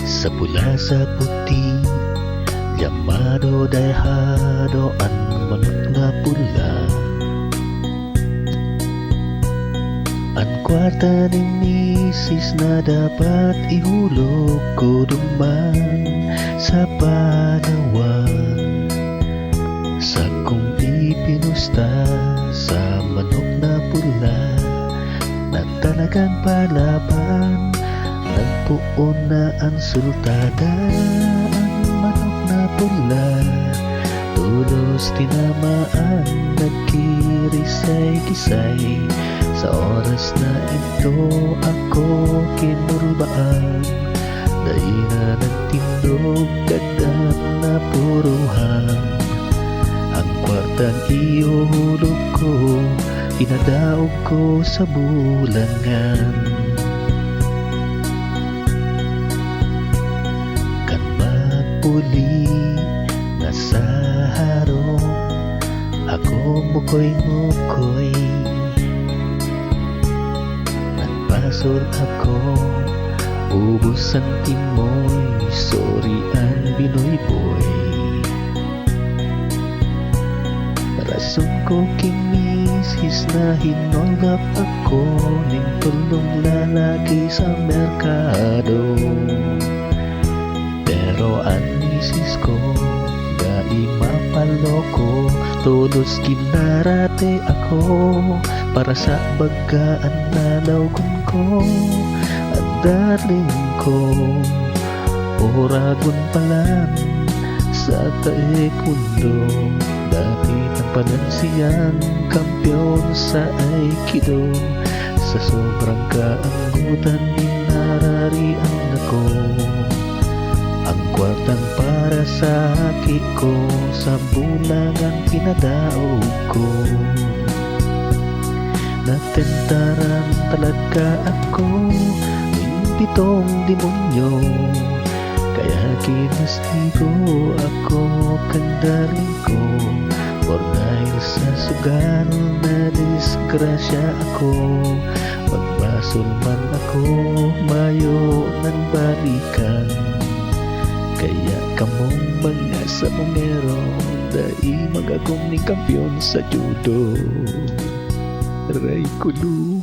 Sa pula sa puti, llamado dejado ang manok na pula. Ang kwarta ni misis na dapat ihulog ko duman sa panawan. Sa kong ipinusta sa manok na pula na talagang palaban. Nagpuon na ang sultada, ang manok na pula. Tulos tinamaan, nagkirisay-kisay. Sa oras na ito ako kinulbaan. Daina ng tindog, dagat na puruhan. Ang kwartang iuhulog ko, inadaog ko sa bulangan. Uli na sa harong ako mukoy-mukoy. Nagpasol ako, ubos ang timoy, sorry ang binoy-boy. Rason ko kimisis na hinolgap ako ning tulong lalaki sa merkado. Pero ang misis ko, dai mapaloko, tulos kinarate ako para sa bagaan na lawgon ko. Ang darling ko, oragon palan sa taekwondo. Dati ng panansiyang kampyon sa Aikido. Sa sobrang kaanggutan, dinararian ako. Ang kwartang para sa haki ko, sa bulangan pinadaog ko. Natentaran talaga ako ng pitong demonyo. Kaya kinastigo ako kandaling ko. For dahil sa sugal na disgrasya ako, magbasol man ako, mayo ng balikan. Kaya kamong mga sabongero, dai magagong ni kampiyon sa judo. Aray kulo.